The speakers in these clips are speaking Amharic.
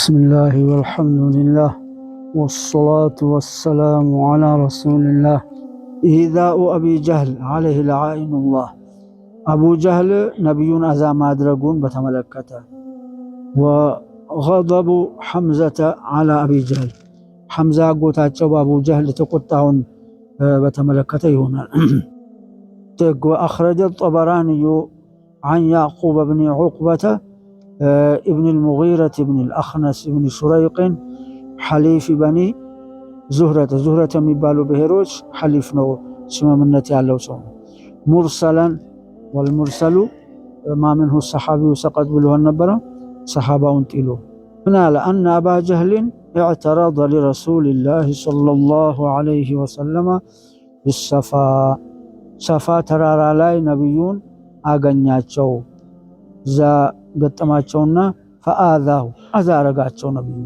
بسم الله والحمد لله والصلاة والسلام على رسول الله. إيذاء أبي جهل عليه لعائن الله. أبو جهل نبي أذى مادرقون بتملكته. وغضب حمزة على أبي جهل. حمزة قوتاتشو أبو جهل تقطعون بتملكته هنا. وأخرج الطبراني عن يعقوب بن عقبة ابن المغيرة بن الأخنس بن شريق حليف بني زهرة ميبالو بهروش حليف نو سممنت يالو سو مرسلا والمرسل ما منه الصحابي سقط بلوه النبرة صحابة انتلو نال أن أبا جهل اعترض لرسول الله صلى الله عليه وسلم بالصفا صفا ترارا لاي نبيون አገኛቸው ዛ ገጠማቸውና فآذاه አዛረጋቸው ነብዩ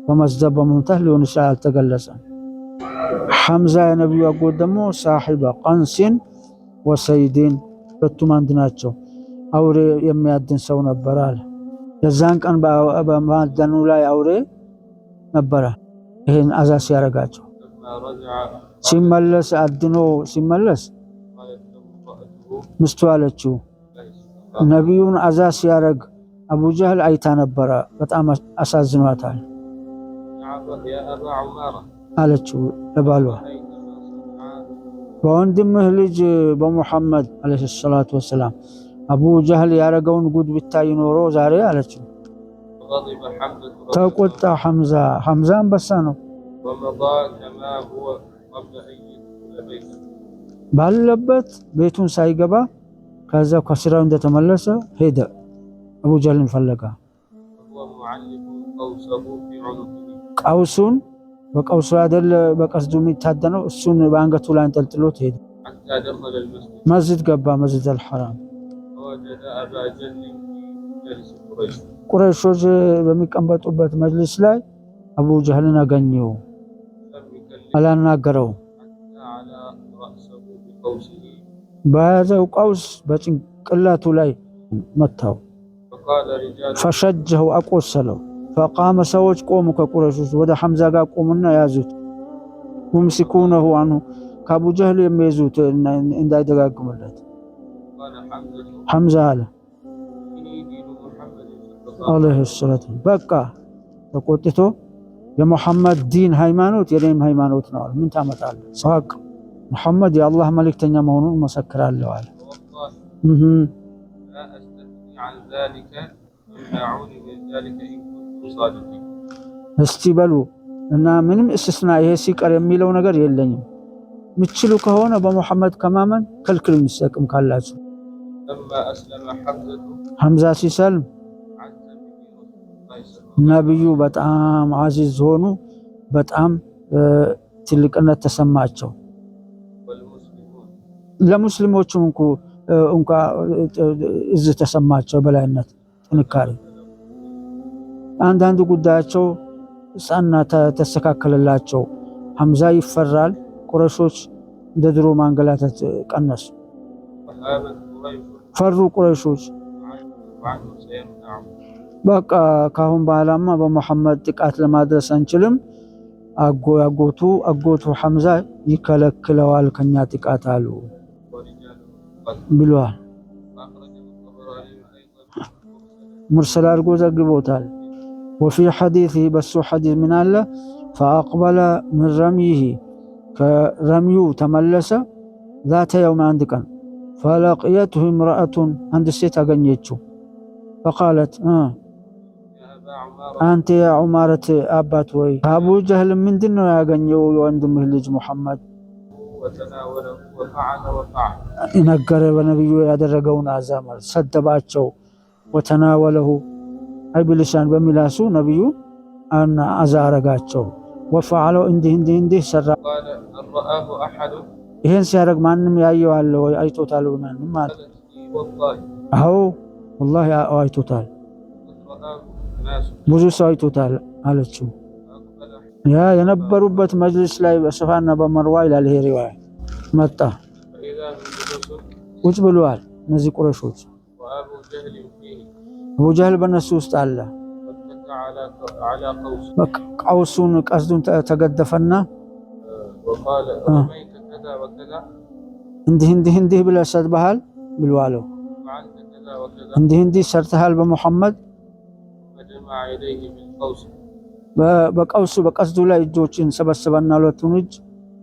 በመስደብ በመምታት ሊሆን ይችላል አልተገለጸም። ሐምዛ የነብዩ አጎት ደግሞ ሳሒበ ቀንሲን ወሰይድን ሁለቱም አንድ ናቸው። አውሬ የሚያድን ሰው ነበር አለ። የዛን ቀን በማደኑ ላይ አውሬ ነበረ። ይሄን አዛ ሲያረጋቸው ሲመለስ አድኖ ሲመለስ ምስቱ አለችው ነብዩን አዛ ሲያረግ አቡ ጀህል አይታ ነበረ። በጣም አሳዝኗታል። አለችው ለባሏ በወንድምህ ልጅ በሙሐመድ አለይሂ ሰላቱ ወሰላም አቡ ጀህል ያረገውን ጉድ ብታይ ኖሮ ዛሬ አለችው። ተቆጣ ሐምዛ አንበሳ ነው። ባለበት ቤቱን ሳይገባ ከዛ ከስራው እንደተመለሰ ሄደ። አቡ ጀህልን ፈለጋ። ቀውሱን በቀውሱ አይደል በቀስዱ የሚታደነው እሱን በአንገቱ ላይ አንጠልጥሎት ሄደ። መስጂድ ገባ፣ መስጂድ አልሐራም። ቁረይሾች በሚቀመጡበት መጅልስ ላይ አቡ ጀህልን አገኘው። አላናገረው። በያዘው ቀውስ በጭንቅላቱ ላይ መታው። ፈሸጀው አቆሰለው። ፈቃመ ሰዎች ቆሙ ከቁረይሾች ወደ ሐምዛ ጋር ቆሙና ያዙት። ሙምሲኩነሁ አንሁ ከአቡ ጀህል የሚይዙት እንዳይደጋግምለት። ሐምዛ አለ አለይሂ ሰላቱ በቃ ተቆጥቶ የሙሐመድ ዲን ሃይማኖት የኔም ሃይማኖት ነው። ምን ታመጣለህ? ሰዋቅ ሙሐመድ የአላህ መልእክተኛ መሆኑን መሰክራለሁ አለ። እስቲ በሉ እና ምንም እስስና ይሄ ሲቀር የሚለው ነገር የለኝም። ምችሉ ከሆነ በሙሐመድ ከማመን ከልክል የሚሰቅም ካላችሁ። ሐምዛ ሲሰልም ነብዩ በጣም አዚዝ ሆኑ። በጣም ትልቅነት ተሰማቸው። ለሙስሊሞቹም እንኳ እዝ ተሰማቸው፣ በላይነት፣ ጥንካሬ። አንዳንድ ጉዳያቸው ጻና ተስተካከለላቸው። ሐምዛ ይፈራል። ቁረይሾች እንደ ድሮ ማንገላታት ቀነሱ። ፈሩ ቁረይሾች። በቃ ካሁን በኋላማ በሙሐመድ ጥቃት ለማድረስ አንችልም፣ አጎቱ ሐምዛ ይከለክለዋል ከኛ ጥቃት አሉ ብሏል። ሙርሰል አድርጎ ዘግቦታል። وفي حديثه بسو حديث من الله فأقبل من رميه كرميو تملس ذات يوم عندك فلقيته امرأة عند السيت أغنيتشو فقالت أنت يا عمارة أبات وي أبو جهل من دنو يغنيو وعندم هلج محمد إنقر ونبيو يدرقون أزامر سدباتشو وتناوله أي بلسان بملاسو نبيو أن أزارقاتشو وفعلوا انده سر قال أن رآه أحد إهن سيارق مانم يأيو الله ويأيتو تالو مانم والله أيتو تال ብዙ ሰው አይቶታል አለችው። ያ የነበሩበት መጅልስ ላይ በሶፋና በመርዋ ይላል። ይሄ ሪዋያ መጣ። ቁጭ ብለዋል እነዚህ ቁረይሾች። አቡ ጀህል በነሱ ውስጥ አለ። على قوس قوسون قصدون تقدفنا وقال رميت كذا وكذا هندي بلا سدبهال بالوالو فعلت كذا وكذا هندي سرتهال بمحمد فجمع يديه بالقوس بقوس بقصدو لا እጆችን ሰበሰበና ሁለቱን እጅ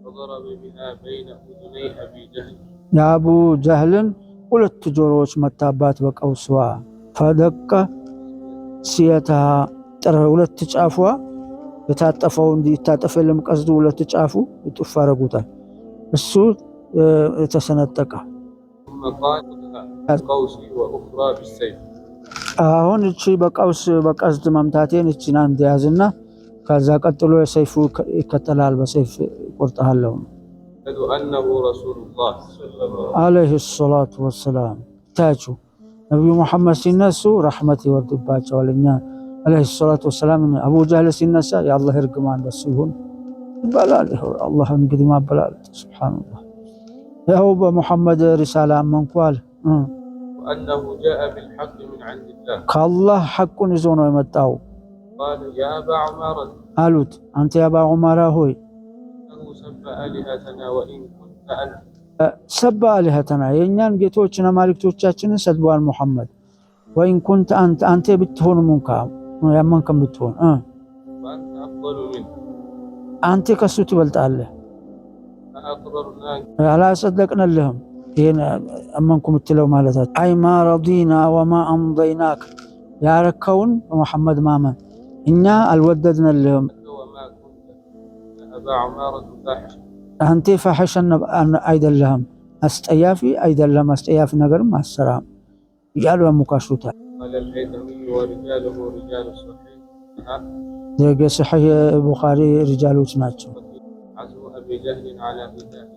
وضرب بها بين أذني أبي جهل የአቡ ጀህልን ሁለት ጆሮዎች መታባት በቀውስዋ ፈደቀ ሲያታ ጥረ ሁለት ጫፏ የታጠፈው እንዲታጠፍ የለም ቀስዱ ሁለት ጫፉ ይጥፍ አረጉታል እሱ ተሰነጠቀ ثم قال قوسي وأخرى بالسيف አሁን እቺ በቀውስ በቀስድ መምታቴን እቺን አንድ ያዝና ከዛ ቀጥሎ የሰይፉ ይከተላል በሰይፍ ቆርጣለሁ أشهد أنه رسول الله صلى الله عليه الصلاة والسلام ታቹ ነብዩ መሐመድ ሲነሱ ረህመት ይወርድባቸዋል እኛ عليه الصلاة والسلام አቡ ጀህል ሲነሳ የአላህ እርግማን በሱ ይሁን ይባላል አላህ እንግዲህ ማበላል ሱብሃንአላህ ያው በመሐመድ ሪሳላ መንኳል وأنه جاء بالحق من عند الله ከአላህ ሐቁን ይዞ ነው የመጣው قال يا أبا عمارة አሉት አንተ የአባ ዑመራ ሆይ أنه سب آلهتنا وإن كنت أنت ሰባ አለህተና የኛን ጌቶችና ማሊክቶቻችንን ሰድቧል መሐመድ ወይን ኩንተ አንተ ብትሆን ሙንካ ያመንከም ብትሆን وأنت أفضل منه አንተ ከሱ ትበልጣለህ فأقررناك አላሰደቅንልህም ይሄን አመንኩም ትለው ማለታቸው አይ ማ ረዲና ወማ አምضيناك ያረከውን መሐመድ ማመን እኛ አልወደድንልህም وما كنت يا أبا عمارة فاحش አንተ ፋህሸን አይደለም አስጠያፊ አይደለም አስጠያፊ ነገርም አሰራም ይያሉ ሙካሹታ قال الهيثمي ورجاله رجال الصحيح ደገ ሰሒህ ቡኻሪ ሪጃሎች ናቸው عزم أبي جهل على قتاله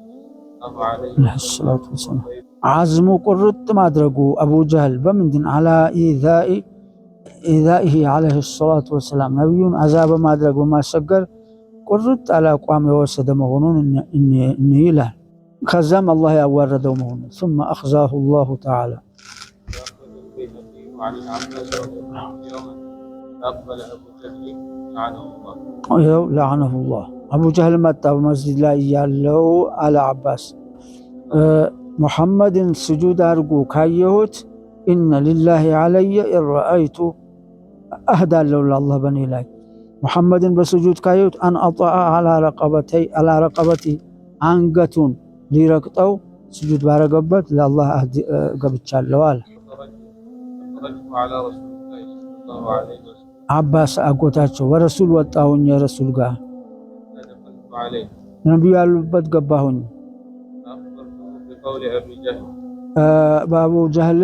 الله عليه ሰላቱ ወሰላም አዝሙ ቁርጥ ማድረጉ አቡ ጀህል በምንድን على ኢዛኢሂ عليه الصلاة والسلام ነብዩን አዛብ ማድረግ በማሰገር ቁርጥ አላቋም የወሰደ መሆኑን እንይላል ከዛም አላህ ያዋረደው መሆኑን ثم أخزاه الله تعالى عن العباس رضي الله عنه يوما فأقبل أبو جهل لعنه الله ይኸው لعنه الله አቡ ጀህል መጣ በመስጂድ ላይ ያለው አለ አባስ ሙሐመድን ስጁድ አድርጎ ካየሁት ኢነ ሊላሂ ዐለየ ኢረአይቱ አህዳለሁ ለአላህ በኔ ላይ ሙሐመድን በስጁድ ካየሁት አን አጣአ አላ ረቀበቲ አንገቱን ሊረቅጠው ስጁድ ባረገበት ለአላህ ገብቻለሁ አለ فرجت على رسول الله صلى الله عليه وسلم አባስ አጎታቸው ወረሱል ወጣሁኝ የረሱል ጋር فدخلت عليه ነብዩ ያሉበት ገባሁኝ فأخبرته بقول أبي جهل በአቡ ጀህል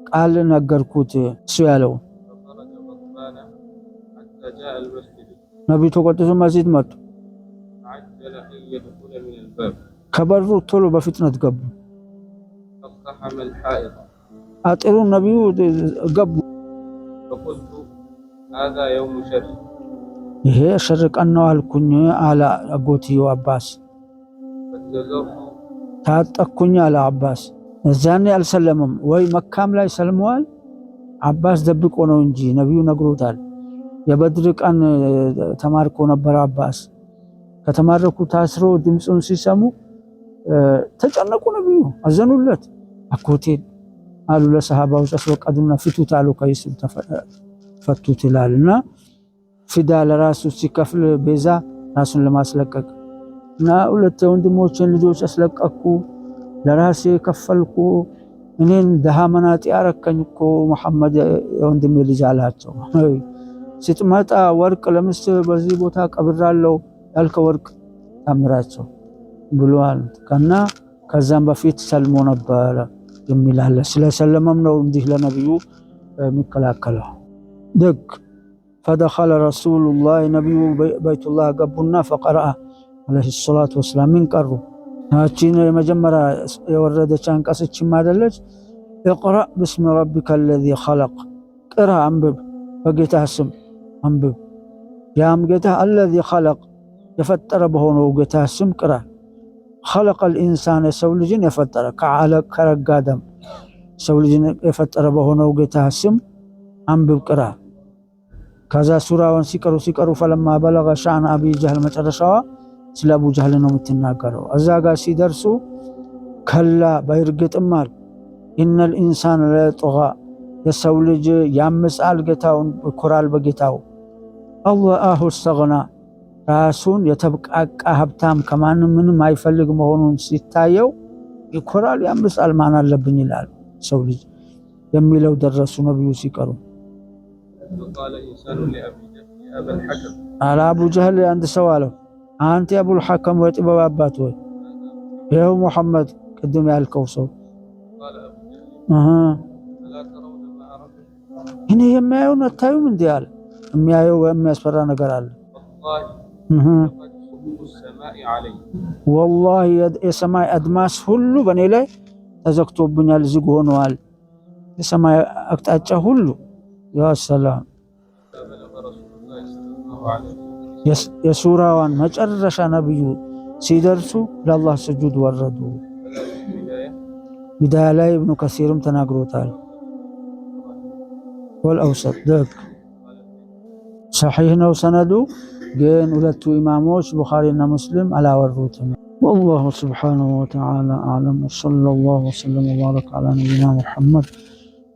ቃል ነገርኩት እሱ ያለው فخرج غضبانا حتى جاء المسجد ነብዩ ተቆጥቶ መስጂድ መጡ فعجل أن يدخل من الباب ከበሩ ቶሎ በፍጥነት ገቡ فاقتحم الحائط አጥሩ ነብዩ ገቡ فقلت هذا يوم شر ይሄ ሸር ቀን ነው አልኩኝ አለ አጎትዮ አባስ فاتزرت ታጠቅኩኝ አለ አባስ እዛኔ አልሰለምም ወይ መካም ላይ ሰልመዋል አባስ ደብቆ ነው እንጂ ነብዩ ነግሮታል የበድር ቀን ተማርኮ ነበር አባስ ከተማረኩ ታስሮ ድምጹን ሲሰሙ ተጨነቁ ነብዩ አዘኑለት አኮቴ አሉ ለሰሃባው ተስወቀዱና ፍቱት አሉ ከይስብ ተፈቱት ይላልና ፊዳ ለራሱ ሲከፍል ቤዛ ራሱን ለማስለቀቅ እና ሁለት ወንድሞችን ልጆች አስለቀቅኩ ለራሴ ከፈልኩ እኔን ደሃ መናጢ ያረከኝ እኮ መሐመድ ወንድሜ ልጅ አላቸው ስትመጣ ወርቅ ለምስ በዚህ ቦታ ቀብራለው ያልከ ወርቅ ታምራቸው ብሏል ከና ከዛም በፊት ሰልሞ ነበር የሚላለ ስለሰለመም ነው እንዲህ ለነብዩ የሚከላከለው ደግ فدخل رسول الله نبي بيت الله قبنا فقرأ عليه الصلاة والسلام من قروا هاتين مجمرة يوردت عنقسج ما دلج اقرأ باسم ربك الذي خلق قرأ انبب بقيتها اسم انبب يا امقيتها الذي خلق يفتر بهون وقيتها اسم قرأ خلق الإنسان سولجين يفتر كعلق كرق آدم سولجين يفتر بهون وقيتها اسم انبب قرأ ከዛ ሱራውን ሲቀሩ ፈለማ በለገ ሻዕነ አቢ ጀህል መጨረሻዋ ስለ አቡ ጀህል ነው የምትናገረው። እዛ ጋር ሲደርሱ ከላ በእርግጥም አሉ ኢነል ኢንሳን ለየጥጋ የሰው ልጅ ያምጻል፣ ጌታውን ይኮራል በጌታው። አላሁ እስተግና ራሱን የተብቃቃ ሀብታም ከማንም ምንም አይፈልግ መሆኑን ሲታየው ይኮራል፣ ያምጻል፣ ማን አለብኝ ይላል ሰው ልጅ የሚለው ደረሱ ነብዩ ሲቀሩ። አለ አቡ ጀህል አንድ ሰው አለው አንተ አቡል ሐከም ወይ ጥበብ አባት ወይ ይኸው ሙሐመድ ቅድም ያልከው ሰው እኔ የሚያየውን አታዩም እንዴ አለ። የሚያየው የሚያስፈራ ነገር አለ። ወላሂ የሰማይ አድማስ ሁሉ በእኔ ላይ ተዘግቶብኛል፣ ዝግ ሆነዋል። የሰማይ አቅጣጫ ሁሉ ያ ሰላም። የሱራዋን መጨረሻ ነብዩ ሲደርሱ ለአላህ ስጁድ ወረዱ። ቢዳያ ላይ ኢብኑ ከሲርም ተናግሮታል። ወልአውሰጥ ደግ ሰሒህ ነው ሰነዱ፣ ግን ሁለቱ ኢማሞች ቡኻሪና ሙስሊም አላወሩትም። ወላሁ ስብሓነሁ ወተዓላ አዕለም። ወሰለላሁ ወሰለም ወባረከ ዐላ ነቢይና ሙሐመድ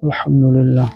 ወልሐምዱሊላህ።